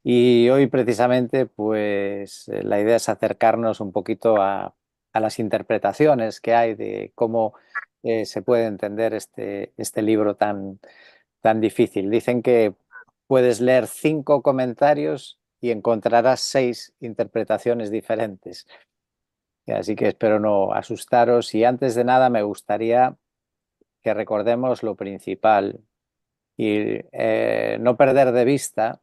Y hoy precisamente pues la idea es acercarnos un poquito a las interpretaciones que hay de cómo se puede entender este libro tan difícil. Dicen que puedes leer 5 comentarios y encontrarás 6 interpretaciones diferentes. Así que espero no asustaros. Y antes de nada me gustaría que recordemos lo principal y no perder de vista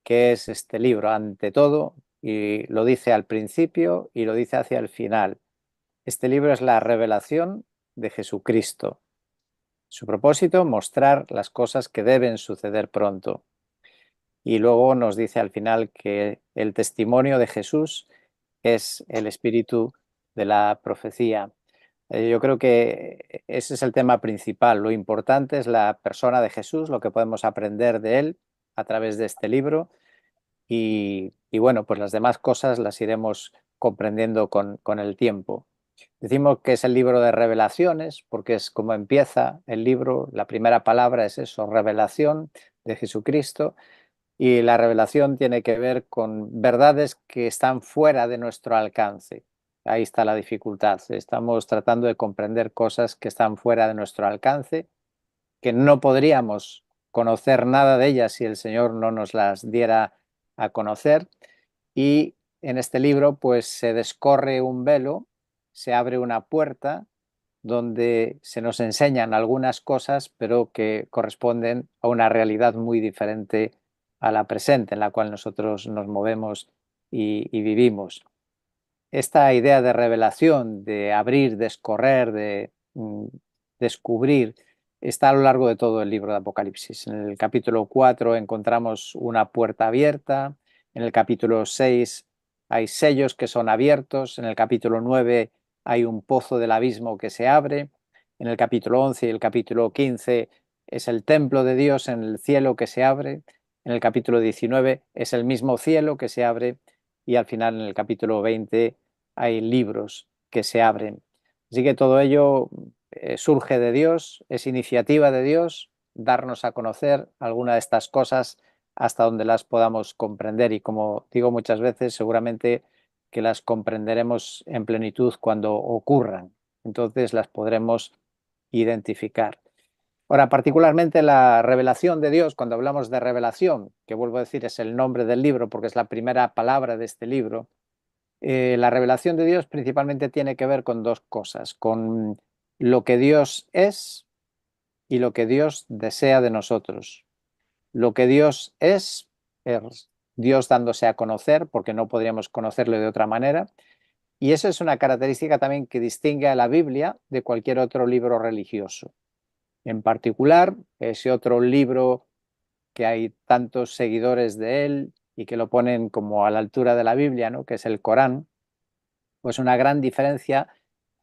qué es este libro ante todo, y lo dice al principio y lo dice hacia el final. Este libro es la revelación de Jesucristo. Su propósito, mostrar las cosas que deben suceder pronto. Y luego nos dice al final que el testimonio de Jesús es el espíritu de la profecía. Yo creo que ese es el tema principal. Lo importante es la persona de Jesús, lo que podemos aprender de él a través de este libro y bueno, pues las demás cosas las iremos comprendiendo con el tiempo. Decimos que es el libro de revelaciones porque es como empieza el libro. La primera palabra es eso, revelación de Jesucristo. Y la revelación tiene que ver con verdades que están fuera de nuestro alcance. Ahí está la dificultad. Estamos tratando de comprender cosas que están fuera de nuestro alcance, que no podríamos conocer nada de ellas si el Señor no nos las diera a conocer. Y en este libro pues se descorre un velo, se abre una puerta donde se nos enseñan algunas cosas, pero que corresponden a una realidad muy diferente a la presente en la cual nosotros nos movemos y vivimos. Esta idea de revelación, de abrir, descorrer, de descubrir, está a lo largo de todo el libro de Apocalipsis. En el capítulo 4 encontramos una puerta abierta, en el capítulo 6 hay sellos que son abiertos, en el capítulo 9 hay un pozo del abismo que se abre, en el capítulo 11 y el capítulo 15 es el templo de Dios en el cielo que se abre, en el capítulo 19 es el mismo cielo que se abre y al final en el capítulo 20 hay libros que se abren. Así que todo ello surge de Dios, es iniciativa de Dios darnos a conocer alguna de estas cosas hasta donde las podamos comprender y como digo muchas veces, seguramente que las comprenderemos en plenitud cuando ocurran. Entonces las podremos identificar. Ahora, particularmente la revelación de Dios, cuando hablamos de revelación, que vuelvo a decir es el nombre del libro porque es la primera palabra de este libro, la revelación de Dios principalmente tiene que ver con dos cosas, con lo que Dios es y lo que Dios desea de nosotros. Lo que Dios es Dios dándose a conocer, porque no podríamos conocerlo de otra manera, y eso es una característica también que distingue a la Biblia de cualquier otro libro religioso. En particular, ese otro libro que hay tantos seguidores de él y que lo ponen como a la altura de la Biblia, ¿no? Que es el Corán, pues una gran diferencia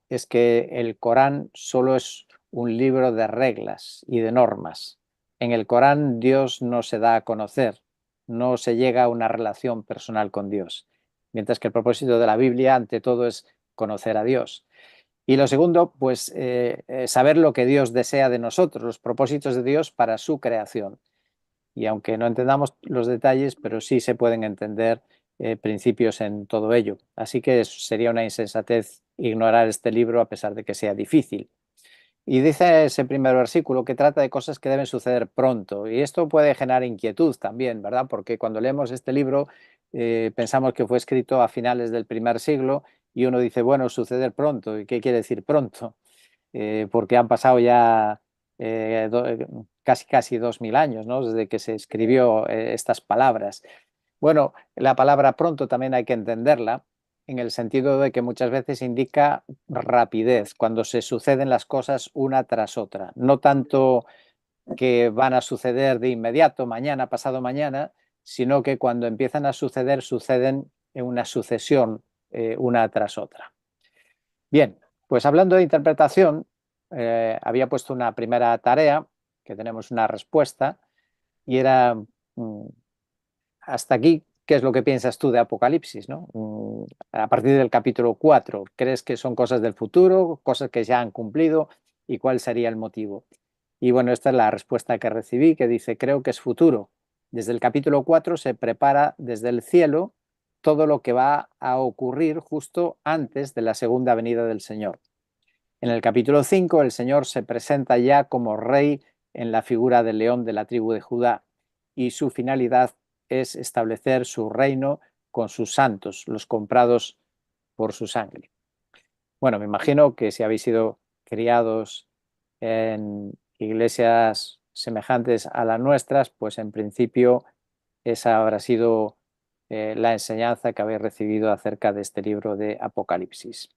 es que el Corán solo es un libro de reglas y de normas. En el Corán Dios no se da a conocer, no se llega a una relación personal con Dios, mientras que el propósito de la Biblia ante todo es conocer a Dios. Y lo segundo, pues saber lo que Dios desea de nosotros, los propósitos de Dios para su creación. Y aunque no entendamos los detalles, pero sí se pueden entender principios en todo ello. Así que sería una insensatez ignorar este libro a pesar de que sea difícil. Y dice ese primer versículo que trata de cosas que deben suceder pronto. Y esto puede generar inquietud también, ¿verdad? Porque cuando leemos este libro pensamos que fue escrito a finales del primer siglo y uno dice, bueno, suceder pronto. ¿Y qué quiere decir pronto? Porque han pasado ya casi 2000 años, ¿no? Desde que se escribió estas palabras. Bueno, la palabra pronto también hay que entenderla en el sentido de que muchas veces indica rapidez, cuando se suceden las cosas una tras otra, no tanto que van a suceder de inmediato, mañana, pasado mañana, sino que cuando empiezan a suceder, suceden en una sucesión una tras otra. Bien, pues hablando de interpretación, había puesto una primera tarea, que tenemos una respuesta, y era mm, hasta aquí, ¿qué es lo que piensas tú de Apocalipsis, ¿no? A partir del capítulo 4, ¿crees que son cosas del futuro, cosas que ya han cumplido? ¿Y cuál sería el motivo? Y bueno, esta es la respuesta que recibí, que dice, creo que es futuro. Desde el capítulo 4 se prepara desde el cielo todo lo que va a ocurrir justo antes de la segunda venida del Señor. En el capítulo 5 el Señor se presenta ya como rey en la figura del león de la tribu de Judá y su finalidad es establecer su reino con sus santos, los comprados por su sangre. Bueno, me imagino que si habéis sido criados en iglesias semejantes a las nuestras, pues en principio esa habrá sido la enseñanza que habéis recibido acerca de este libro de Apocalipsis.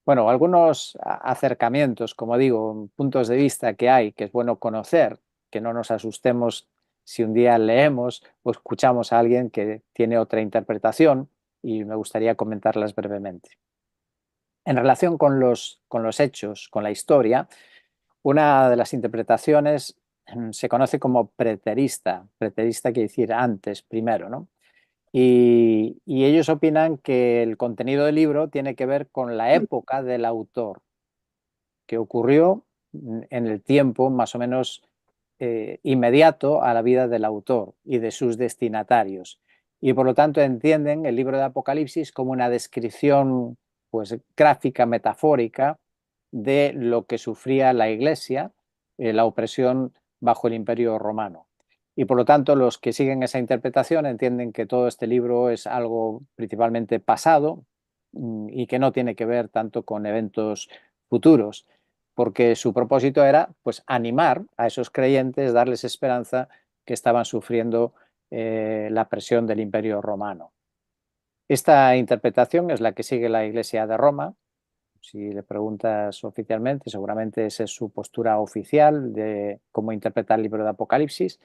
Bueno, algunos acercamientos, como digo, puntos de vista que hay, que es bueno conocer, que no nos asustemos si un día leemos o escuchamos a alguien que tiene otra interpretación, y me gustaría comentarlas brevemente. En relación con los hechos, con la historia, una de las interpretaciones se conoce como preterista. Preterista quiere decir antes, primero, ¿no? Y ellos opinan que el contenido del libro tiene que ver con la época del autor, que ocurrió en el tiempo más o menos inmediato a la vida del autor y de sus destinatarios. Y por lo tanto entienden el libro de Apocalipsis como una descripción, pues, gráfica, metafórica de lo que sufría la Iglesia, la opresión bajo el Imperio Romano. Y por lo tanto los que siguen esa interpretación entienden que todo este libro es algo principalmente pasado y que no tiene que ver tanto con eventos futuros, porque su propósito era, pues, animar a esos creyentes, darles esperanza, que estaban sufriendo la presión del Imperio Romano. Esta interpretación es la que sigue la Iglesia de Roma. Si le preguntas oficialmente, seguramente esa es su postura oficial de cómo interpreta el libro de Apocalipsis.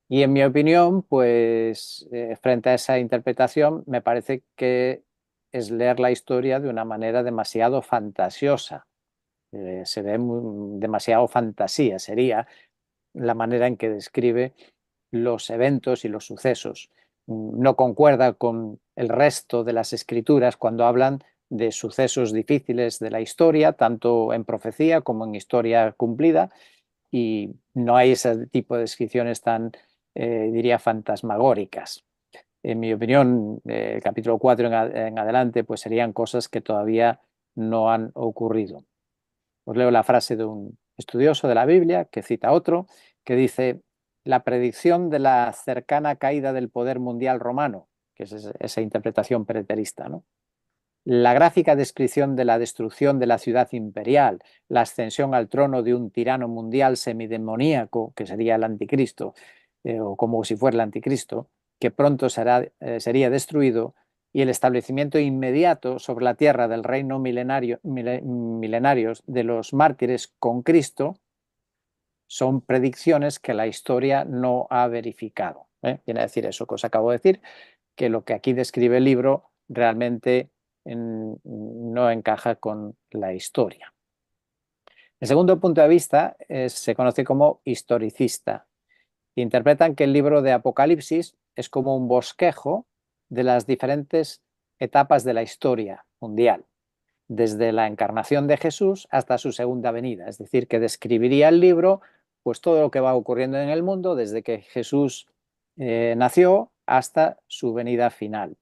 Y en mi opinión, pues frente a esa interpretación, me parece que es leer la historia de una manera demasiado fantasiosa. Se ve demasiado fantasía, sería la manera en que describe los eventos y los sucesos. No concuerda con el resto de las escrituras cuando hablan de sucesos difíciles de la historia, tanto en profecía como en historia cumplida, y no hay ese tipo de descripciones tan, diría, fantasmagóricas. En mi opinión, el capítulo 4 en adelante, pues serían cosas que todavía no han ocurrido. Os leo la frase de un estudioso de la Biblia que cita a otro, que dice: la predicción de la cercana caída del poder mundial romano, que es esa interpretación preterista, ¿no? La gráfica descripción de la destrucción de la ciudad imperial, la ascensión al trono de un tirano mundial semidemoníaco, que sería el anticristo, o como si fuera el anticristo, que pronto sería destruido, y el establecimiento inmediato sobre la tierra del reino milenarios de los mártires con Cristo, son predicciones que la historia no ha verificado. Viene a decir eso que os acabo de decir, que lo que aquí describe el libro realmente no encaja con la historia. El segundo punto de vista se conoce como historicista. Interpretan que el libro de Apocalipsis es como un bosquejo de las diferentes etapas de la historia mundial, desde la encarnación de Jesús hasta su segunda venida. Es decir, que describiría el libro, pues, todo lo que va ocurriendo en el mundo desde que Jesús nació hasta su venida final.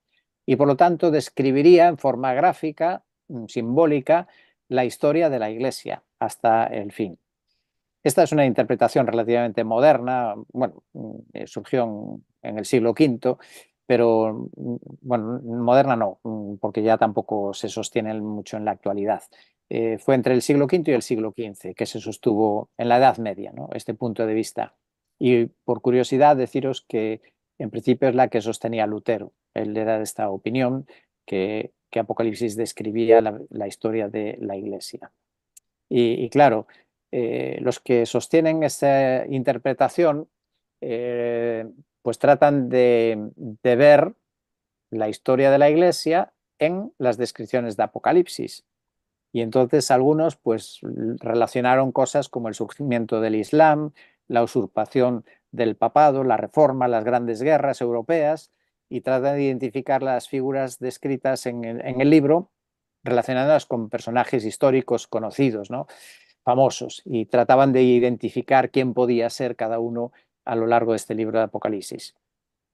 Y por lo tanto describiría en forma gráfica, simbólica, la historia de la Iglesia hasta el fin. Esta es una interpretación relativamente moderna, bueno, surgió en el siglo V, pero bueno, moderna no, porque ya tampoco se sostiene mucho en la actualidad. Fue entre el siglo V y el siglo XV que se sostuvo en la Edad Media, ¿no?, este punto de vista. Y por curiosidad deciros que en principio es la que sostenía Lutero. Él era de esta opinión que Apocalipsis describía la historia de la Iglesia. Y claro, los que sostienen esa interpretación, pues tratan de ver la historia de la Iglesia en las descripciones de Apocalipsis. Y entonces algunos, pues, relacionaron cosas como el surgimiento del Islam, la usurpación del papado, la reforma, las grandes guerras europeas, y tratan de identificar las figuras descritas en el libro relacionadas con personajes históricos conocidos, ¿no?, famosos, y trataban de identificar quién podía ser cada uno a lo largo de este libro de Apocalipsis.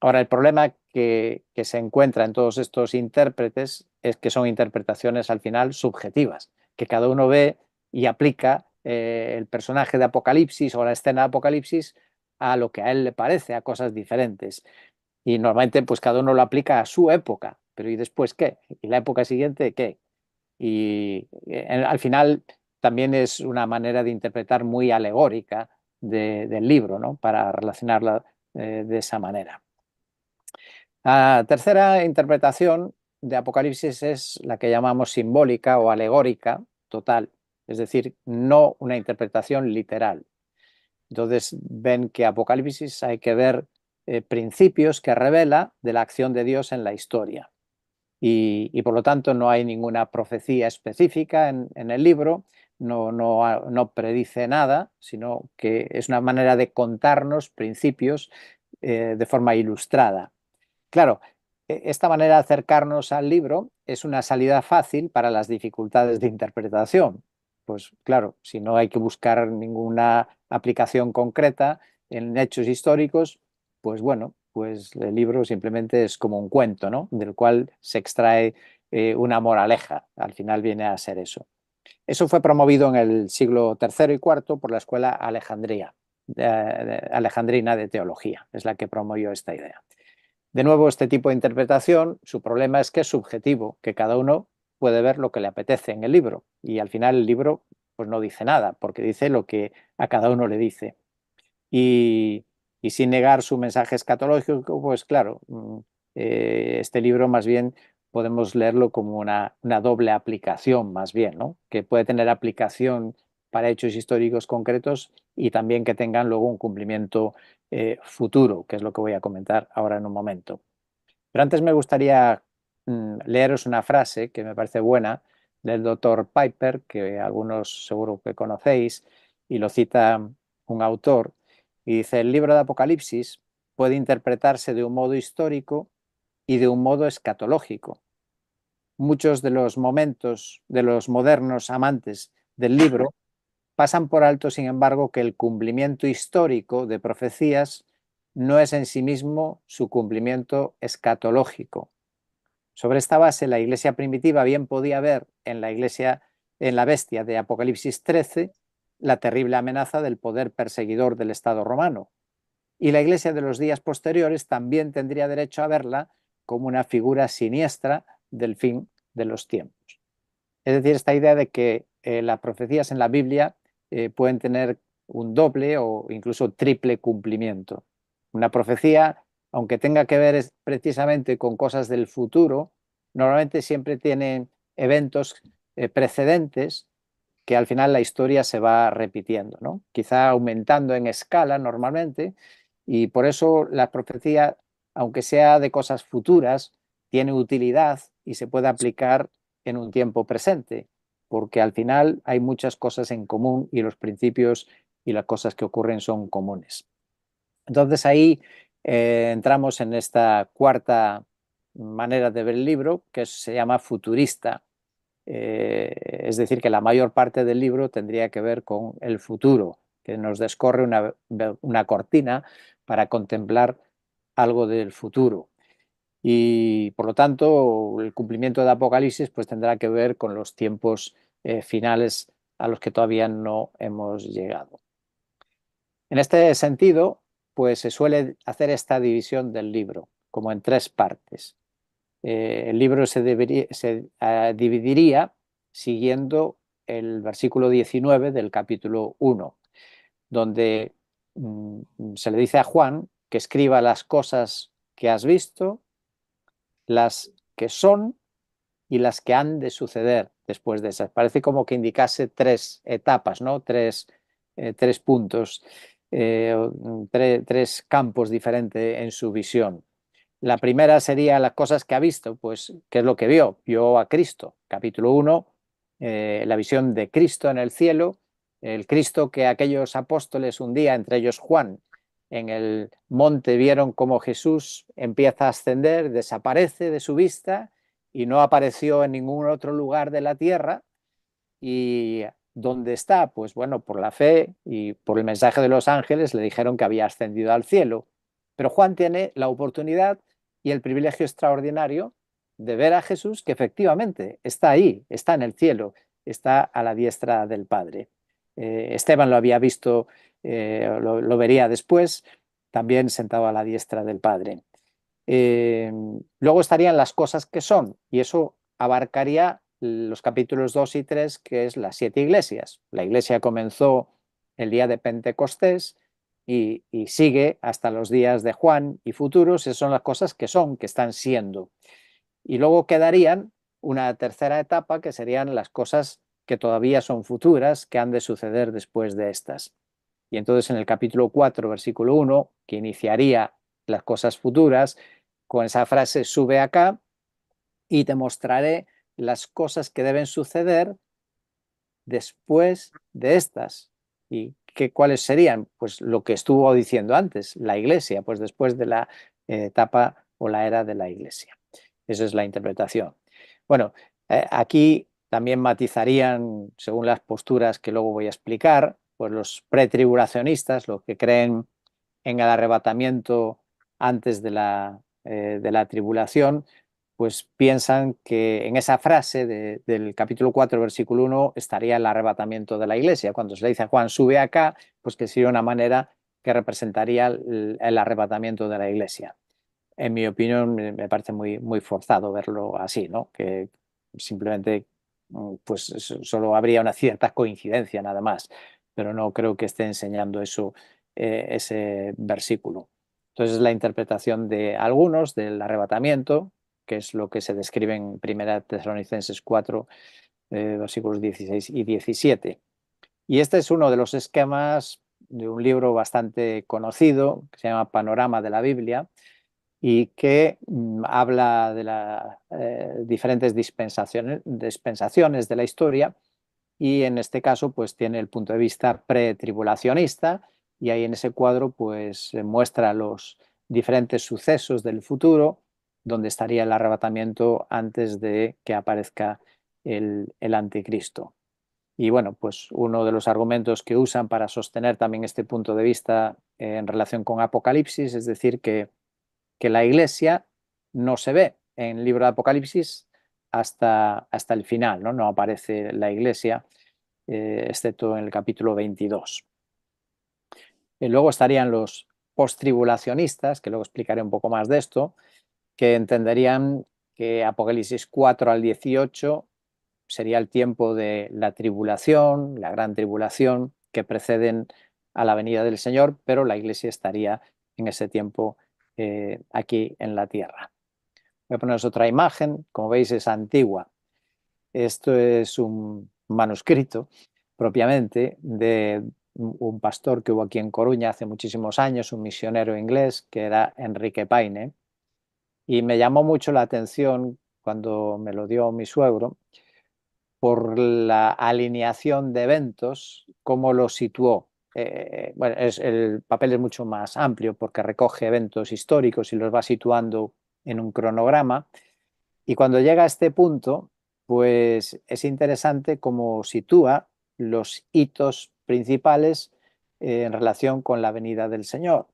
Ahora, el problema que se encuentra en todos estos intérpretes es que son interpretaciones al final subjetivas, que cada uno ve y aplica el personaje de Apocalipsis o la escena de Apocalipsis a lo que a él le parece, a cosas diferentes. Y normalmente pues cada uno lo aplica a su época, pero ¿y después qué? ¿Y la época siguiente qué? Y al final también es una manera de interpretar muy alegórica del libro, ¿no? Para relacionarla de esa manera. La tercera interpretación de Apocalipsis es la que llamamos simbólica o alegórica total, es decir, no una interpretación literal. Entonces ven que Apocalipsis hay que ver principios que revela de la acción de Dios en la historia. Y por lo tanto no hay ninguna profecía específica en el libro, no predice nada, sino que es una manera de contarnos principios de forma ilustrada. Claro, esta manera de acercarnos al libro es una salida fácil para las dificultades de interpretación. Pues claro, si no hay que buscar ninguna aplicación concreta en hechos históricos, pues bueno, pues el libro simplemente es como un cuento, ¿no? Del cual se extrae una moraleja. Al final viene a ser eso. Eso fue promovido en el siglo III y IV por la escuela alejandrina de teología. Es la que promovió esta idea. De nuevo, este tipo de interpretación, su problema es que es subjetivo, que cada uno puede ver lo que le apetece en el libro y al final el libro pues no dice nada, porque dice lo que a cada uno le dice. Y sin negar su mensaje escatológico, pues claro, este libro más bien podemos leerlo como una doble aplicación, más bien, ¿no? Que puede tener aplicación para hechos históricos concretos y también que tengan luego un cumplimiento futuro, que es lo que voy a comentar ahora en un momento. Pero antes me gustaría leeros una frase que me parece buena del doctor Piper, que algunos seguro que conocéis, y lo cita un autor, y dice: el libro de Apocalipsis puede interpretarse de un modo histórico y de un modo escatológico. Muchos de los momentos de los modernos amantes del libro pasan por alto, sin embargo, que el cumplimiento histórico de profecías no es en sí mismo su cumplimiento escatológico. Sobre esta base, la iglesia primitiva bien podía ver en la bestia de Apocalipsis 13, la terrible amenaza del poder perseguidor del Estado romano. Y la iglesia de los días posteriores también tendría derecho a verla como una figura siniestra del fin de los tiempos. Es decir, esta idea de que las profecías en la Biblia pueden tener un doble o incluso triple cumplimiento. Una profecía, aunque tenga que ver precisamente con cosas del futuro, normalmente siempre tiene eventos precedentes que al final la historia se va repitiendo, ¿no? Quizá aumentando en escala normalmente, y por eso la profecía, aunque sea de cosas futuras, tiene utilidad y se puede aplicar en un tiempo presente, porque al final hay muchas cosas en común y los principios y las cosas que ocurren son comunes. Entonces ahí entramos en esta cuarta manera de ver el libro, que se llama futurista. Es decir, que la mayor parte del libro tendría que ver con el futuro, que nos descorre una cortina para contemplar algo del futuro. Y por lo tanto, el cumplimiento de Apocalipsis pues, tendrá que ver con los tiempos finales a los que todavía no hemos llegado. En este sentido, pues se suele hacer esta división del libro, como en tres partes. El libro se dividiría siguiendo el versículo 19 del capítulo 1, donde se le dice a Juan que escriba las cosas que has visto, las que son y las que han de suceder después de esas. Parece como que indicase tres etapas, ¿no? Tres puntos, tres campos diferentes en su visión. La primera sería las cosas que ha visto, pues, ¿qué es lo que vio? Vio a Cristo. Capítulo 1, la visión de Cristo en el cielo, el Cristo que aquellos apóstoles un día, entre ellos Juan, en el monte vieron cómo Jesús empieza a ascender, desaparece de su vista y no apareció en ningún otro lugar de la tierra, y ¿Dónde está? Pues bueno, por la fe y por el mensaje de los ángeles le dijeron que había ascendido al cielo. Pero Juan tiene la oportunidad y el privilegio extraordinario de ver a Jesús que efectivamente está ahí, está en el cielo, está a la diestra del Padre. Esteban lo había visto, lo vería después, también sentado a la diestra del Padre. Luego estarían las cosas que son, y eso abarcaría los capítulos 2 y 3, que es las 7 iglesias. La iglesia comenzó el día de Pentecostés y sigue hasta los días de Juan y futuros. Esas son las cosas que son, que están siendo. Y luego quedarían una tercera etapa, que serían las cosas que todavía son futuras, que han de suceder después de estas. Y entonces en el capítulo 4, versículo 1, que iniciaría las cosas futuras, con esa frase: sube acá y te mostraré las cosas que deben suceder después de estas. ¿Y cuáles serían? Pues lo que estuvo diciendo antes, la iglesia, pues después de la etapa o la era de la iglesia. Esa es la interpretación. Bueno, aquí también matizarían, según las posturas que luego voy a explicar, pues los pretribulacionistas, los que creen en el arrebatamiento antes de la tribulación, pues piensan que en esa frase del capítulo 4, versículo 1, estaría el arrebatamiento de la iglesia. Cuando se le dice a Juan, sube acá, pues que sería una manera que representaría el arrebatamiento de la iglesia. En mi opinión, me parece muy forzado verlo así, ¿no? Que simplemente pues solo habría una cierta coincidencia nada más, pero no creo que esté enseñando eso, ese versículo. Entonces, la interpretación de algunos del arrebatamiento, que es lo que se describe en 1 Tesalonicenses 4, versículos 16 y 17. Y este es uno de los esquemas de un libro bastante conocido, que se llama Panorama de la Biblia, y que habla de las diferentes dispensaciones de la historia, y en este caso pues tiene el punto de vista pretribulacionista, y ahí en ese cuadro pues muestra los diferentes sucesos del futuro, donde estaría el arrebatamiento antes de que aparezca el anticristo. Y bueno, pues uno de los argumentos que usan para sostener también este punto de vista en relación con Apocalipsis, es decir, que la iglesia no se ve en el libro de Apocalipsis hasta el final, ¿no? No aparece la iglesia, excepto en el capítulo 22. Y luego estarían los postribulacionistas, que luego explicaré un poco más de esto, que entenderían que Apocalipsis 4 al 18 sería el tiempo de la tribulación, la gran tribulación, que preceden a la venida del Señor, pero la iglesia estaría en ese tiempo aquí en la tierra. Voy a poneros otra imagen, como veis es antigua. Esto es un manuscrito propiamente de un pastor que hubo aquí en Coruña hace muchísimos años, un misionero inglés que era Enrique Paine, y me llamó mucho la atención cuando me lo dio mi suegro por la alineación de eventos, cómo lo situó. Bueno, el papel es mucho más amplio porque recoge eventos históricos y los va situando en un cronograma. Y cuando llega a este punto, pues es interesante cómo sitúa los hitos principales en relación con la venida del Señor.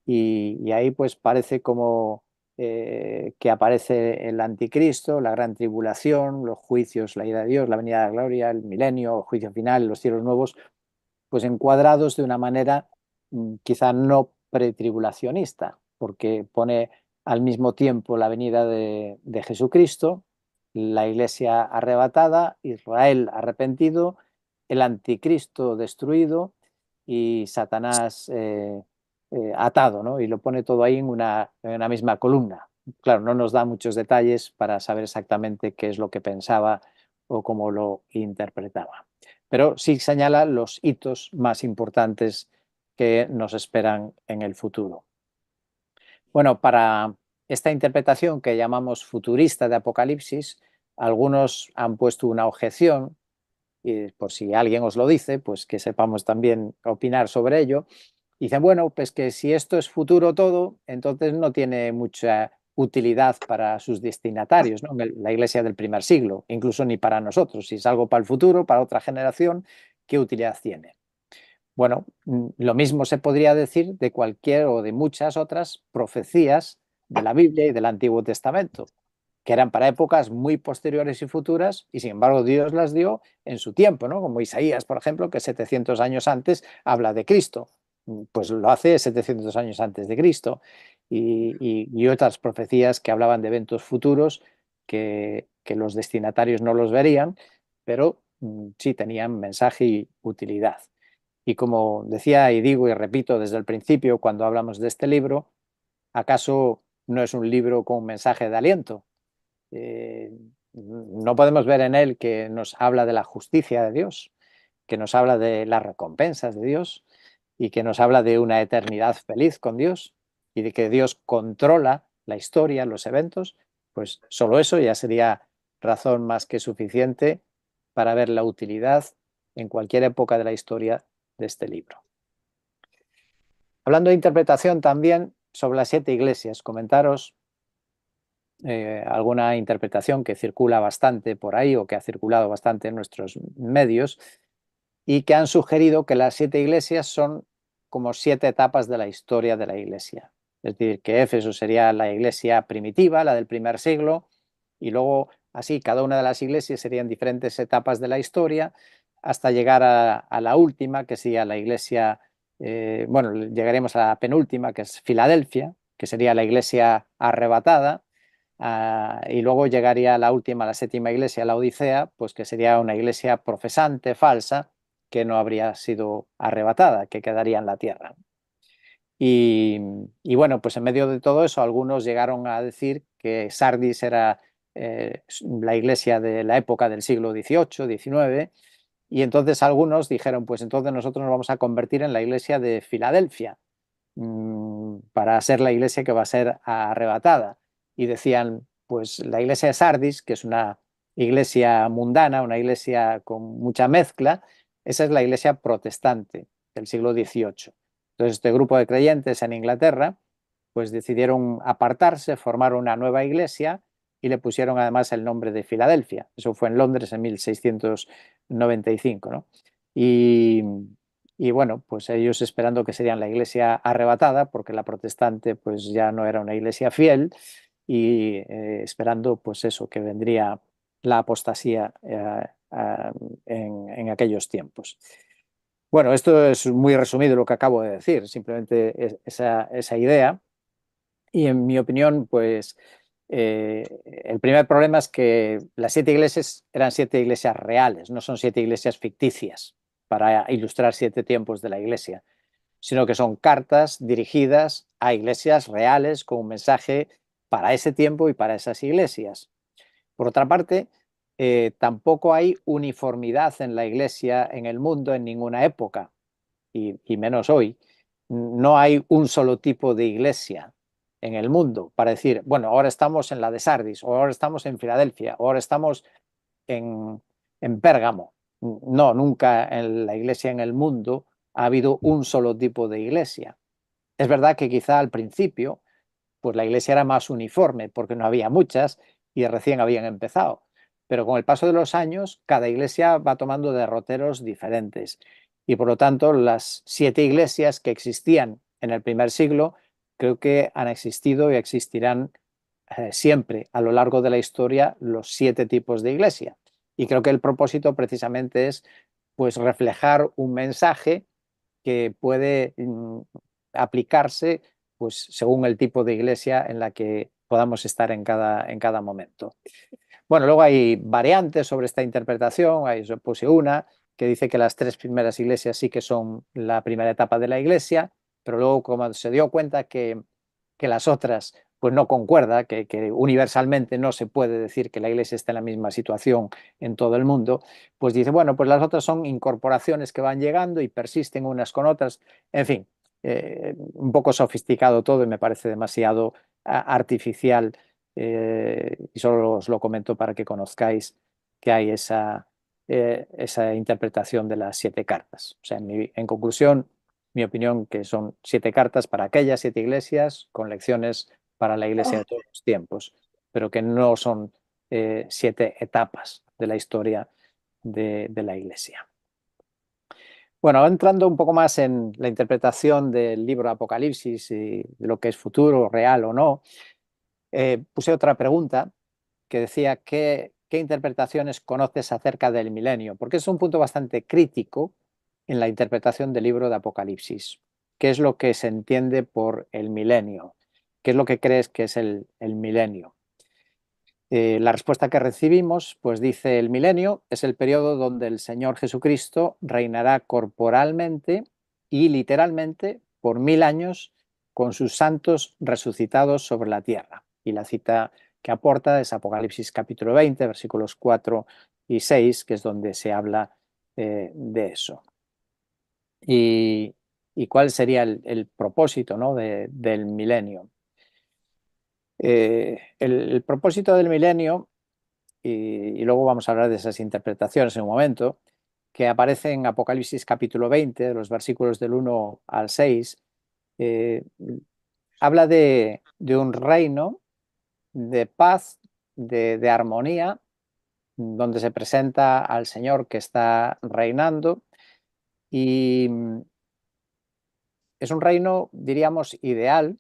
Y ahí pues parece como que aparece el anticristo, la gran tribulación, los juicios, la ira de Dios, la venida de la gloria, el milenio, el juicio final, los cielos nuevos, pues encuadrados de una manera quizá no pretribulacionista, porque pone al mismo tiempo la venida de Jesucristo, la iglesia arrebatada, Israel arrepentido, el anticristo destruido y Satanás atado, ¿no? Y lo pone todo ahí en una misma columna. Claro, no nos da muchos detalles para saber exactamente qué es lo que pensaba o cómo lo interpretaba, pero sí señala los hitos más importantes que nos esperan en el futuro. Bueno, para esta interpretación que llamamos futurista de Apocalipsis, algunos han puesto una objeción, y por si alguien os lo dice, pues que sepamos también opinar sobre ello. Dicen, bueno, pues que si esto es futuro todo, entonces no tiene mucha utilidad para sus destinatarios, ¿no? La iglesia del primer siglo, incluso ni para nosotros. Si es algo para el futuro, para otra generación, ¿qué utilidad tiene? Bueno, lo mismo se podría decir de cualquier o de muchas otras profecías de la Biblia y del Antiguo Testamento, que eran para épocas muy posteriores y futuras, y sin embargo Dios las dio en su tiempo, ¿no? Como Isaías, por ejemplo, que 700 años antes habla de Cristo, pues lo hace 700 años antes de Cristo, y otras profecías que hablaban de eventos futuros que los destinatarios no los verían, pero sí tenían mensaje y utilidad. Y como decía y digo y repito desde el principio cuando hablamos de este libro, ¿acaso no es un libro con un mensaje de aliento? Eh, no podemos ver en él que nos habla de la justicia de Dios, que nos habla de las recompensas de Dios y que nos habla de una eternidad feliz con Dios y de que Dios controla la historia, los eventos. Pues solo eso ya sería razón más que suficiente para ver la utilidad en cualquier época de la historia de este libro. Hablando de interpretación también sobre las 7 iglesias, comentaros alguna interpretación que circula bastante por ahí o que ha circulado bastante en nuestros medios y que han sugerido que las 7 iglesias son como 7 etapas de la historia de la iglesia. Es decir, que Éfeso sería la iglesia primitiva, la del primer siglo, y luego así cada una de las iglesias serían diferentes etapas de la historia hasta llegar a la última, que sería la iglesia, bueno, llegaremos a la penúltima, que es Filadelfia, que sería la iglesia arrebatada. Y luego llegaría la última, la séptima iglesia, la Odisea, pues que sería una iglesia profesante, falsa, que no habría sido arrebatada, que quedaría en la tierra. Y bueno, pues en medio de todo eso, algunos llegaron a decir que Sardis era la iglesia de la época del siglo XVIII, XIX, y entonces algunos dijeron, pues entonces nosotros nos vamos a convertir en la iglesia de Filadelfia, para ser la iglesia que va a ser arrebatada. Y decían, pues la iglesia de Sardis, que es una iglesia mundana, una iglesia con mucha mezcla, esa es la iglesia protestante del siglo XVIII. Entonces este grupo de creyentes en Inglaterra pues decidieron apartarse, formar una nueva iglesia y le pusieron además el nombre de Filadelfia. Eso fue en Londres en 1695, ¿no? Y, y bueno, pues ellos esperando que serían la iglesia arrebatada, porque la protestante pues ya no era una iglesia fiel, y esperando pues eso, que vendría la apostasía en aquellos tiempos. Bueno, esto es muy resumido lo que acabo de decir, simplemente esa idea. Y en mi opinión, pues el primer problema es que las 7 iglesias eran 7 iglesias reales, no son 7 iglesias ficticias para ilustrar 7 tiempos de la iglesia, sino que son cartas dirigidas a iglesias reales con un mensaje para ese tiempo y para esas iglesias. Por otra parte, tampoco hay uniformidad en la iglesia en el mundo en ninguna época, y menos hoy. No hay un solo tipo de iglesia en el mundo para decir, bueno, ahora estamos en la de Sardis, o ahora estamos en Filadelfia, o ahora estamos en, en Pérgamo. No, nunca en la iglesia en el mundo ha habido un solo tipo de iglesia. Es verdad que quizá al principio pues la iglesia era más uniforme porque no había muchas y recién habían empezado. Pero con el paso de los años, cada iglesia va tomando derroteros diferentes. Y por lo tanto, las 7 iglesias que existían en el primer siglo, creo que han existido y existirán siempre a lo largo de la historia los 7 tipos de iglesia. Y creo que el propósito precisamente es pues reflejar un mensaje que puede aplicarse pues según el tipo de iglesia en la que podamos estar en cada momento. Bueno, luego hay variantes sobre esta interpretación, ahí yo puse una que dice que las 3 primeras iglesias sí que son la primera etapa de la iglesia, pero luego como se dio cuenta que las otras pues no concuerda, que universalmente no se puede decir que la iglesia está en la misma situación en todo el mundo, pues dice, bueno, pues las otras son incorporaciones que van llegando y persisten unas con otras, en fin, un poco sofisticado todo y me parece demasiado artificial, y solo os lo comento para que conozcáis que hay esa interpretación de las 7 cartas. O sea, en conclusión, mi opinión que son 7 cartas para aquellas 7 iglesias con lecciones para la Iglesia de todos los tiempos, pero que no son 7 etapas de la historia de la Iglesia. Bueno, entrando un poco más en la interpretación del libro Apocalipsis y de lo que es futuro, real o no, puse otra pregunta que decía ¿qué interpretaciones conoces acerca del milenio? Porque es un punto bastante crítico en la interpretación del libro de Apocalipsis. ¿Qué es lo que se entiende por el milenio? ¿Qué es lo que crees que es el milenio? La respuesta que recibimos, pues dice: el milenio es el periodo donde el Señor Jesucristo reinará corporalmente y literalmente por 1000 años con sus santos resucitados sobre la tierra. Y la cita que aporta es Apocalipsis capítulo 20, versículos 4 y 6, que es donde se habla de eso. ¿Y cuál sería el propósito, ¿no?, del milenio? El propósito del milenio, y luego vamos a hablar de esas interpretaciones en un momento, que aparece en Apocalipsis capítulo 20, de los versículos del 1 al 6, eh, habla de un reino de paz, de armonía, donde se presenta al Señor que está reinando, y es un reino, diríamos, ideal,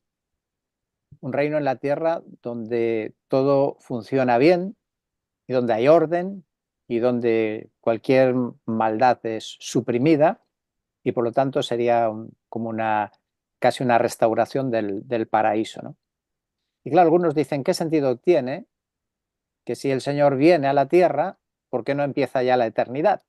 un reino en la tierra donde todo funciona bien y donde hay orden y donde cualquier maldad es suprimida, y por lo tanto sería como casi una restauración del paraíso, ¿no? Y claro, algunos dicen: ¿qué sentido tiene que si el Señor viene a la tierra, por qué no empieza ya la eternidad?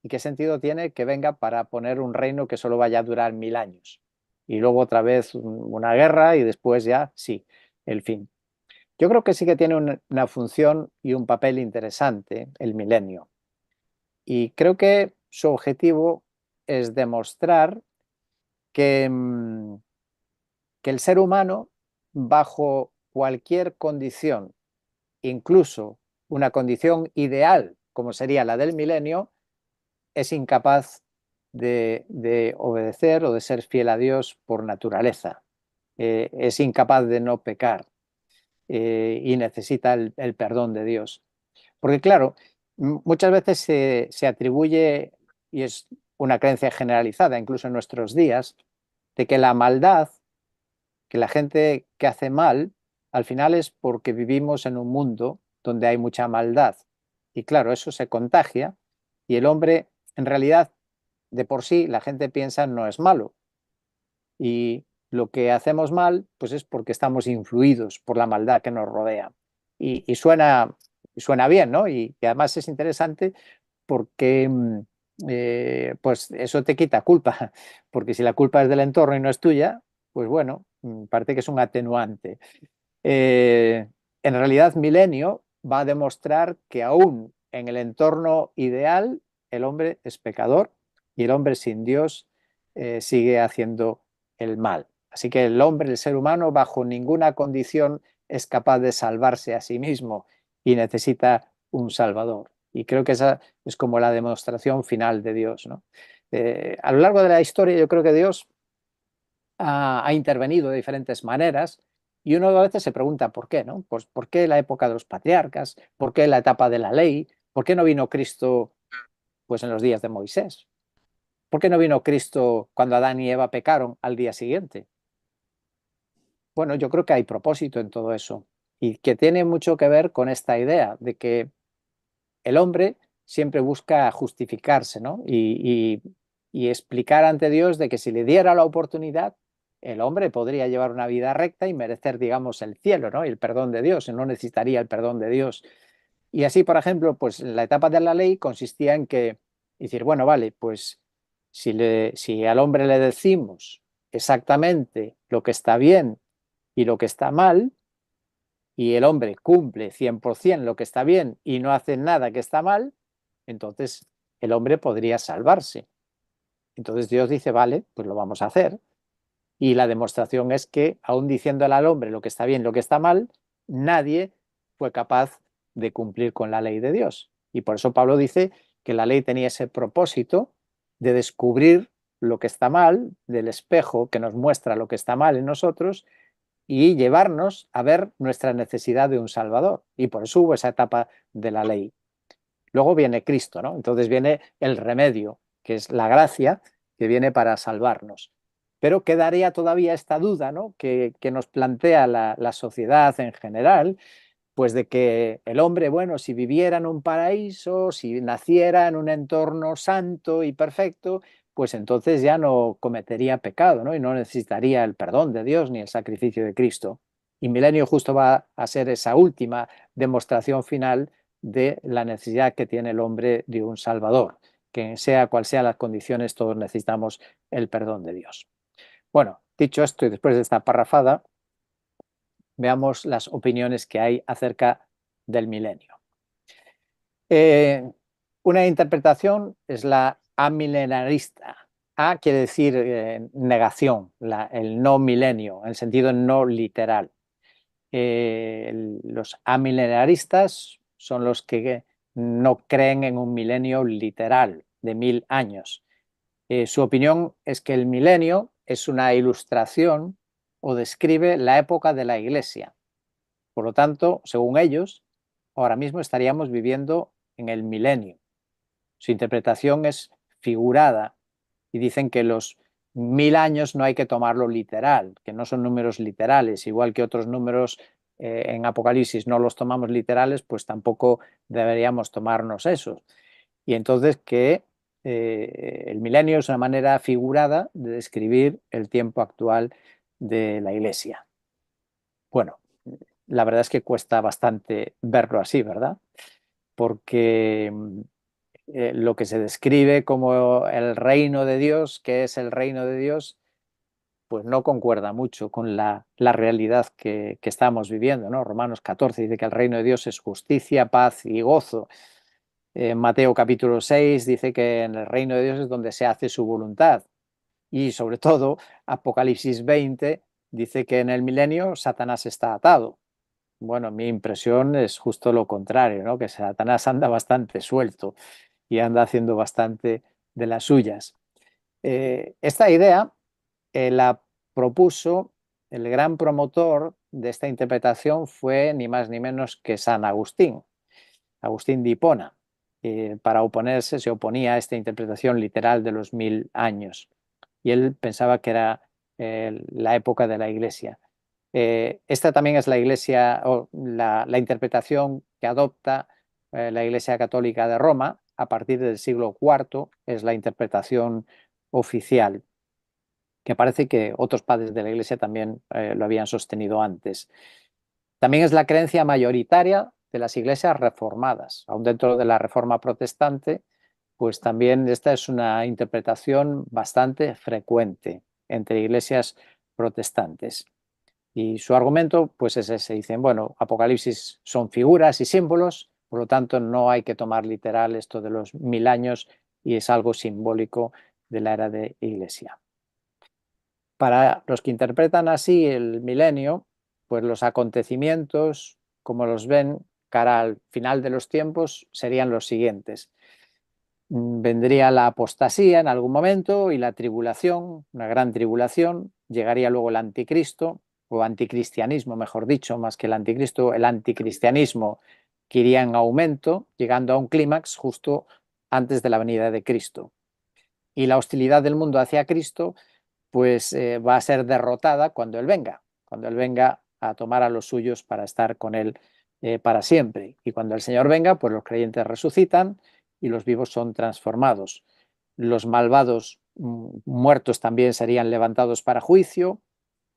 ¿Y qué sentido tiene que venga para poner un reino que solo vaya a durar 1000 años? Y luego otra vez una guerra y después ya, sí, el fin. Yo creo que sí que tiene una función y un papel interesante el milenio. Y creo que su objetivo es demostrar que, que el ser humano, bajo cualquier condición, incluso una condición ideal como sería la del milenio, es incapaz de obedecer o de ser fiel a Dios por naturaleza. Es incapaz de no pecar y necesita el perdón de Dios. Porque claro, muchas veces se atribuye, y es una creencia generalizada incluso en nuestros días, de que la maldad, que la gente que hace mal, al final es porque vivimos en un mundo donde hay mucha maldad. Y claro, eso se contagia y el hombre, en realidad, de por sí, la gente piensa no es malo. Y lo que hacemos mal, pues es porque estamos influidos por la maldad que nos rodea. Y suena bien, ¿no? Y además es interesante porque pues eso te quita culpa, porque si la culpa es del entorno y no es tuya, pues bueno, parece que es un atenuante. En realidad, Milenio va a demostrar que aún en el entorno ideal el hombre es pecador y el hombre sin Dios sigue haciendo el mal. Así que el hombre, el ser humano, bajo ninguna condición es capaz de salvarse a sí mismo y necesita un Salvador. Y creo que esa es como la demostración final de Dios, ¿no? A lo largo de la historia yo creo que Dios ha intervenido de diferentes maneras y uno a veces se pregunta por qué, ¿no? Pues ¿por qué la época de los patriarcas? ¿Por qué la etapa de la ley? ¿Por qué no vino Cristo pues en los días de Moisés? ¿Por qué no vino Cristo cuando Adán y Eva pecaron al día siguiente? Bueno, yo creo que hay propósito en todo eso y que tiene mucho que ver con esta idea de que el hombre siempre busca justificarse, ¿no? Y explicar ante Dios de que si le diera la oportunidad, el hombre podría llevar una vida recta y merecer, digamos, el cielo, ¿no? Y el perdón de Dios, y no necesitaría el perdón de Dios. Y así, por ejemplo, pues la etapa de la ley consistía en que decir, bueno, vale, pues si al hombre le decimos exactamente lo que está bien y lo que está mal, y el hombre cumple 100% lo que está bien y no hace nada que está mal, entonces el hombre podría salvarse. Entonces Dios dice, vale, pues lo vamos a hacer. Y la demostración es que, aun diciéndole al hombre lo que está bien, lo que está mal, nadie fue capaz de cumplir con la ley de Dios. Y por eso Pablo dice que la ley tenía ese propósito de descubrir lo que está mal, del espejo que nos muestra lo que está mal en nosotros, y llevarnos a ver nuestra necesidad de un Salvador. Y por eso hubo esa etapa de la ley. Luego viene Cristo, ¿no? Entonces viene el remedio, que es la gracia, que viene para salvarnos. Pero quedaría todavía esta duda, ¿no? que nos plantea la sociedad en general, pues de que el hombre, bueno, si viviera en un paraíso, si naciera en un entorno santo y perfecto, pues entonces ya no cometería pecado, ¿no? Y no necesitaría el perdón de Dios ni el sacrificio de Cristo. Y Milenio justo va a ser esa última demostración final de la necesidad que tiene el hombre de un Salvador, que sea cual sean las condiciones, todos necesitamos el perdón de Dios. Bueno, dicho esto y después de esta parrafada, veamos las opiniones que hay acerca del milenio. Una interpretación es la amilenarista. A quiere decir negación, el no milenio, en sentido no literal. Los amilenaristas son los que no creen en un milenio literal de 1000 años. Su opinión es que el milenio es una ilustración o describe la época de la Iglesia. Por lo tanto, según ellos, ahora mismo estaríamos viviendo en el milenio. Su interpretación es figurada y dicen que los 1000 años no hay que tomarlo literal, que no son números literales, igual que otros números en Apocalipsis no los tomamos literales, pues tampoco deberíamos tomarnos esos. Y entonces que el milenio es una manera figurada de describir el tiempo actual de la Iglesia. Bueno, la verdad es que cuesta bastante verlo así, ¿verdad? Porque lo que se describe como el reino de Dios, que es el reino de Dios, pues no concuerda mucho con la realidad que estamos viviendo, ¿no? Romanos 14 dice que el reino de Dios es justicia, paz y gozo. Mateo capítulo 6 dice que en el reino de Dios es donde se hace su voluntad. Y sobre todo, Apocalipsis 20 dice que en el milenio Satanás está atado. Bueno, mi impresión es justo lo contrario, ¿no? Que Satanás anda bastante suelto y anda haciendo bastante de las suyas. Esta idea la propuso el gran promotor de esta interpretación fue ni más ni menos que San Agustín, Agustín de Hipona. Para oponerse, se oponía a esta interpretación literal de los 1000 años. Y él pensaba que era la época de la Iglesia. Esta también es la Iglesia, o la interpretación que adopta la Iglesia Católica de Roma a partir del siglo IV, es la interpretación oficial, que parece que otros padres de la Iglesia también lo habían sostenido antes. También es la creencia mayoritaria de las iglesias reformadas, aún dentro de la Reforma protestante, pues también esta es una interpretación bastante frecuente entre iglesias protestantes. Y su argumento pues es ese, dicen, bueno, Apocalipsis son figuras y símbolos, por lo tanto no hay que tomar literal esto de los 1000 años y es algo simbólico de la era de iglesia. Para los que interpretan así el milenio, pues los acontecimientos, como los ven cara al final de los tiempos, serían los siguientes. Vendría la apostasía en algún momento y la tribulación, una gran tribulación, llegaría luego el anticristo, o anticristianismo, mejor dicho, más que el anticristo, el anticristianismo que iría en aumento, llegando a un clímax justo antes de la venida de Cristo. Y la hostilidad del mundo hacia Cristo pues va a ser derrotada cuando Él venga a tomar a los suyos para estar con Él para siempre. Y cuando el Señor venga, pues los creyentes resucitan y los vivos son transformados. Los malvados muertos también serían levantados para juicio,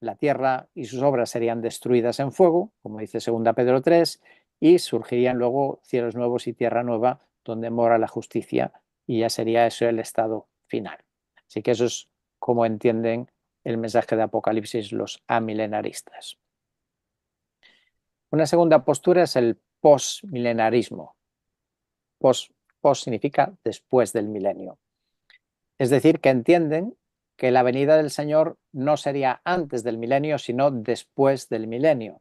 la tierra y sus obras serían destruidas en fuego, como dice 2 Pedro 3, y surgirían luego cielos nuevos y tierra nueva donde mora la justicia, y ya sería eso el estado final. Así que eso es como entienden el mensaje de Apocalipsis los amilenaristas. Una segunda postura es el postmilenarismo. Post significa después del milenio. Es decir, que entienden que la venida del Señor no sería antes del milenio, sino después del milenio.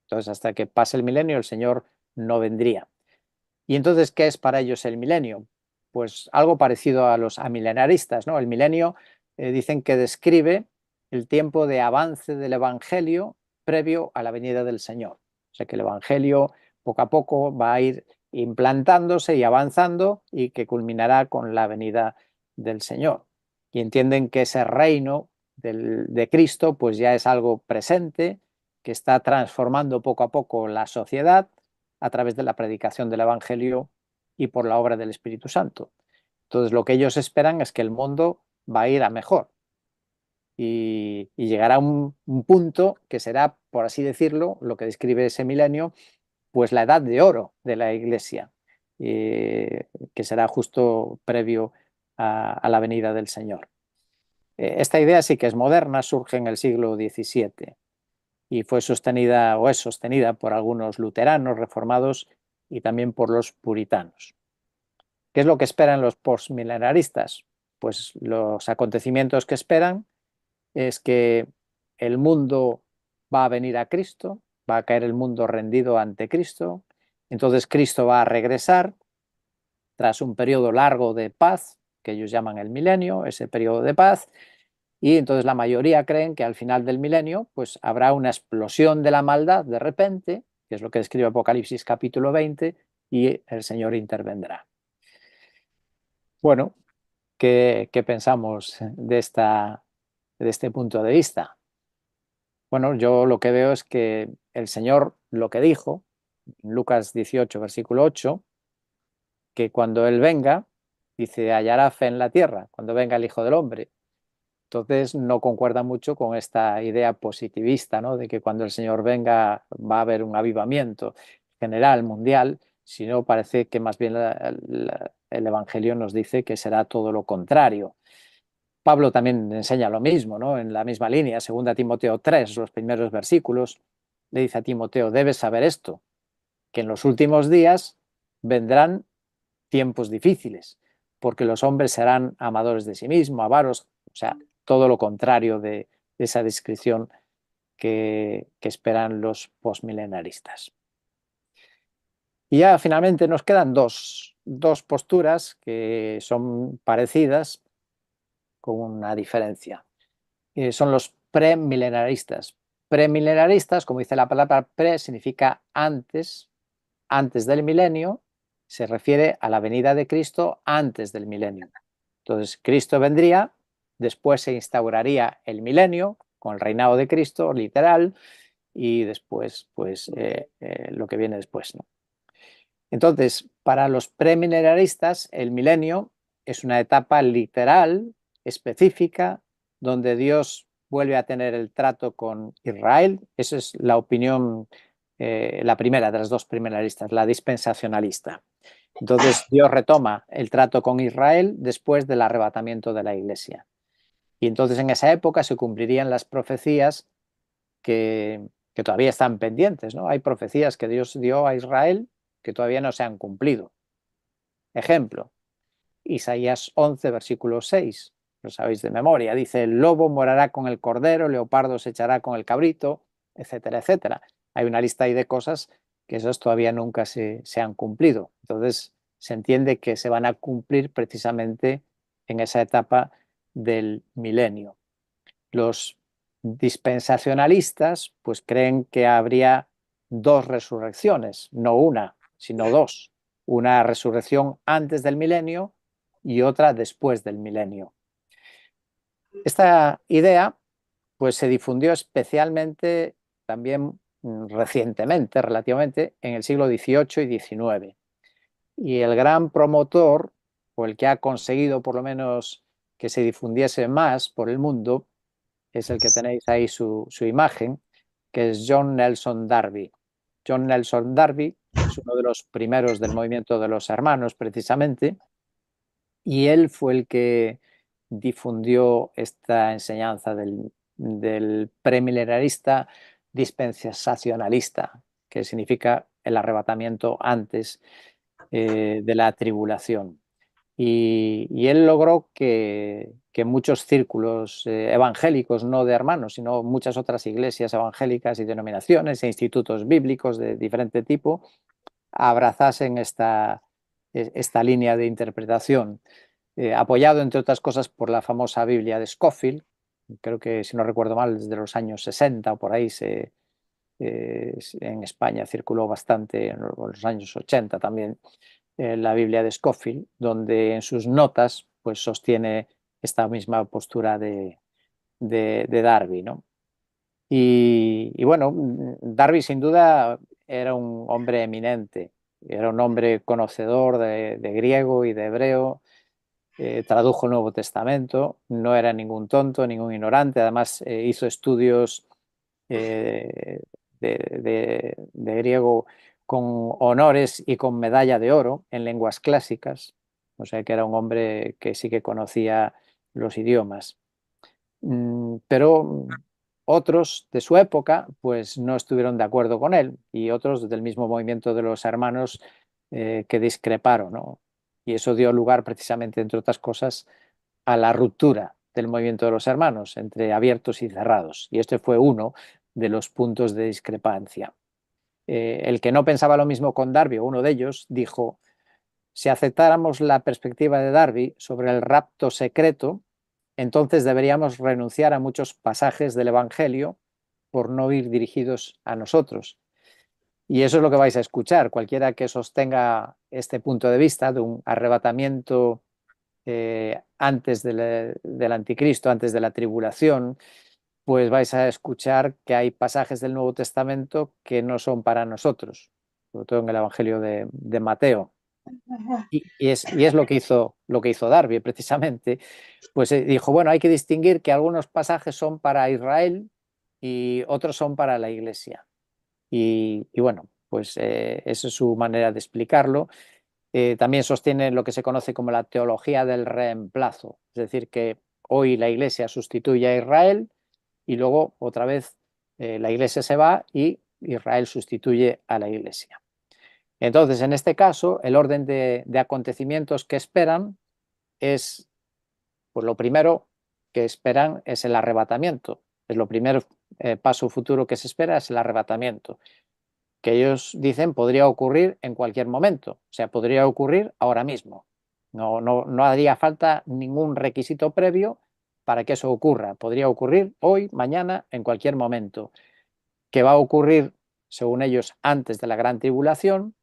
Entonces, hasta que pase el milenio, el Señor no vendría. ¿Y entonces qué es para ellos el milenio? Pues algo parecido a los amilenaristas, ¿no? El milenio dicen que describe el tiempo de avance del Evangelio previo a la venida del Señor. O sea que el Evangelio poco a poco va a ir implantándose y avanzando y que culminará con la venida del Señor. Y entienden que ese reino de Cristo pues ya es algo presente, que está transformando poco a poco la sociedad a través de la predicación del Evangelio y por la obra del Espíritu Santo. Entonces lo que ellos esperan es que el mundo va a ir a mejor y llegará a un punto que será, por así decirlo, lo que describe ese milenio, pues la edad de oro de la Iglesia, que será justo previo a la venida del Señor. Esta idea sí que es moderna, surge en el siglo XVII y fue sostenida o es sostenida por algunos luteranos reformados y también por los puritanos. ¿Qué es lo que esperan los postmilenaristas? Pues los acontecimientos que esperan es que el mundo va a venir a Cristo, va a caer el mundo rendido ante Cristo, entonces Cristo va a regresar tras un periodo largo de paz, que ellos llaman el milenio, ese periodo de paz, y entonces la mayoría creen que al final del milenio pues habrá una explosión de la maldad de repente, que es lo que describe Apocalipsis capítulo 20, y el Señor intervendrá. Bueno, ¿qué pensamos de este punto de vista? Bueno, yo lo que veo es que el Señor lo que dijo, en Lucas 18, versículo 8, que cuando Él venga, dice, hallará fe en la tierra, cuando venga el Hijo del Hombre. Entonces no concuerda mucho con esta idea positivista, ¿no? De que cuando el Señor venga va a haber un avivamiento general, mundial, sino parece que más bien el Evangelio nos dice que será todo lo contrario. Pablo también enseña lo mismo, ¿no? En la misma línea, 2 Timoteo 3, los primeros versículos, le dice a Timoteo, debes saber esto, que en los últimos días vendrán tiempos difíciles, porque los hombres serán amadores de sí mismos, avaros, o sea, todo lo contrario de esa descripción que esperan los postmilenaristas. Y ya finalmente nos quedan dos posturas que son parecidas con una diferencia. Son los premilenaristas. Premilenaristas, como dice la palabra pre, significa antes, antes del milenio, se refiere a la venida de Cristo antes del milenio. Entonces, Cristo vendría, después se instauraría el milenio con el reinado de Cristo, literal, y después, pues, lo que viene después, ¿no? Entonces, para los premilenaristas, el milenio es una etapa literal, específica, donde Dios vuelve a tener el trato con Israel. Esa es la opinión, la primera de las dos premilenaristas, la dispensacionalista. Entonces, Dios retoma el trato con Israel después del arrebatamiento de la Iglesia. Y entonces en esa época se cumplirían las profecías que todavía están pendientes, ¿no? Hay profecías que Dios dio a Israel que todavía no se han cumplido. Ejemplo, Isaías 11, versículo 6, lo sabéis de memoria, dice, el lobo morará con el cordero, el leopardo se echará con el cabrito, etcétera, etcétera. Hay una lista ahí de cosas que esos todavía nunca se han cumplido. Entonces, se entiende que se van a cumplir precisamente en esa etapa del milenio. Los dispensacionalistas pues creen que habría dos resurrecciones, no una, sino dos. Una resurrección antes del milenio y otra después del milenio. Esta idea pues se difundió especialmente también recientemente, relativamente, en el siglo XVIII y XIX. Y el gran promotor, o el que ha conseguido por lo menos que se difundiese más por el mundo, es el que tenéis ahí su imagen, que es John Nelson Darby. John Nelson Darby es uno de los primeros del movimiento de los hermanos, precisamente, y él fue el que difundió esta enseñanza del premilenarista dispensacionalista, que significa el arrebatamiento antes de la tribulación. Y él logró que muchos círculos evangélicos, no de hermanos, sino muchas otras iglesias evangélicas y denominaciones e institutos bíblicos de diferente tipo, abrazasen esta línea de interpretación, apoyado entre otras cosas por la famosa Biblia de Scofield, creo que si no recuerdo mal, desde los años 60 o por ahí en España circuló bastante, en los años 80 también, la Biblia de Scofield, donde en sus notas pues sostiene esta misma postura de Darby, ¿no? Y bueno, Darby sin duda era un hombre eminente, era un hombre conocedor de griego y de hebreo, tradujo el Nuevo Testamento, no era ningún tonto, ningún ignorante, además hizo estudios eh, de griego con honores y con medalla de oro en lenguas clásicas, o sea que era un hombre que sí que conocía los idiomas. Pero otros de su época pues no estuvieron de acuerdo con él y otros del mismo movimiento de los hermanos que discreparon, ¿no? Y eso dio lugar precisamente, entre otras cosas, a la ruptura del movimiento de los hermanos entre abiertos y cerrados. Y este fue uno de los puntos de discrepancia. El que no pensaba lo mismo con Darby, o uno de ellos, dijo: si aceptáramos la perspectiva de Darby sobre el rapto secreto, entonces deberíamos renunciar a muchos pasajes del Evangelio por no ir dirigidos a nosotros. Y eso es lo que vais a escuchar. Cualquiera que sostenga este punto de vista de un arrebatamiento antes del anticristo, antes de la tribulación, pues vais a escuchar que hay pasajes del Nuevo Testamento que no son para nosotros, sobre todo en el Evangelio de Mateo. Y es lo que hizo Darby, precisamente. Pues dijo, bueno, hay que distinguir que algunos pasajes son para Israel y otros son para la Iglesia. Y bueno, pues esa es su manera de explicarlo. También sostiene lo que se conoce como la teología del reemplazo, es decir, que hoy la Iglesia sustituye a Israel y luego otra vez la Iglesia se va y Israel sustituye a la Iglesia. Entonces, en este caso, el orden de acontecimientos que esperan es, pues lo primero que esperan es el arrebatamiento. Es lo primer paso futuro que se espera, es el arrebatamiento, que ellos dicen podría ocurrir en cualquier momento, o sea, podría ocurrir ahora mismo. No haría falta ningún requisito previo para que eso ocurra. Podría ocurrir hoy, mañana, en cualquier momento. Que va a ocurrir, según ellos, antes de la gran tribulación,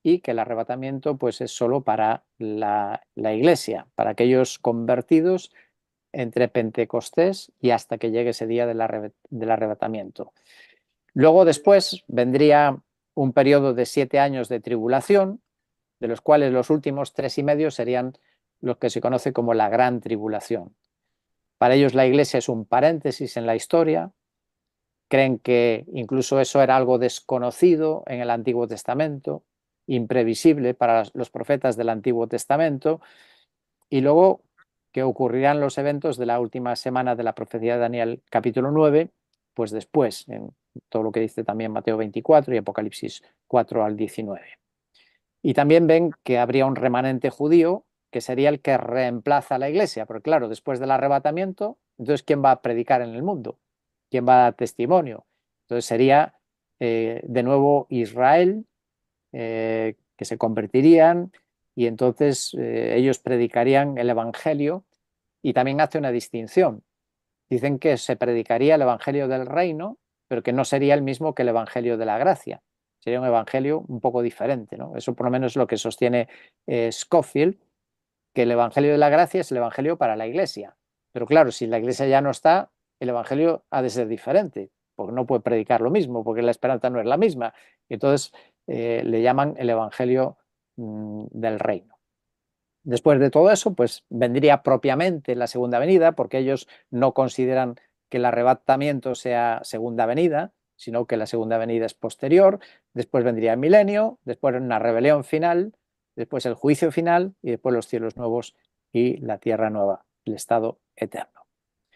y que el arrebatamiento pues, es solo para la Iglesia, para aquellos convertidos entre Pentecostés y hasta que llegue ese día del arrebatamiento. Luego después vendría un periodo de 7 años de tribulación, de los cuales los últimos 3 y medio serían los que se conoce como la gran tribulación. Para ellos la Iglesia es un paréntesis en la historia, creen que incluso eso era algo desconocido en el Antiguo Testamento, imprevisible para los profetas del Antiguo Testamento, y luego que ocurrirán los eventos de la última semana de la profecía de Daniel capítulo 9, pues después, en todo lo que dice también Mateo 24 y Apocalipsis 4 al 19. Y también ven que habría un remanente judío que sería el que reemplaza a la iglesia, porque claro, después del arrebatamiento, entonces ¿quién va a predicar en el mundo? ¿Quién va a dar testimonio? Entonces sería de nuevo Israel, que se convertirían y entonces ellos predicarían el Evangelio y también hace una distinción. Dicen que se predicaría el Evangelio del reino, pero que no sería el mismo que el Evangelio de la gracia. Sería un Evangelio un poco diferente, ¿no? Eso por lo menos es lo que sostiene Scofield, que el Evangelio de la gracia es el Evangelio para la Iglesia. Pero claro, si la Iglesia ya no está, el Evangelio ha de ser diferente, porque no puede predicar lo mismo, porque la esperanza no es la misma. Entonces le llaman el Evangelio del reino. Después de todo eso, pues vendría propiamente la segunda venida, porque ellos no consideran que el arrebatamiento sea segunda venida, sino que la segunda venida es posterior. Después vendría el milenio, después una rebelión final, después el juicio final y después los cielos nuevos y la tierra nueva, el estado eterno.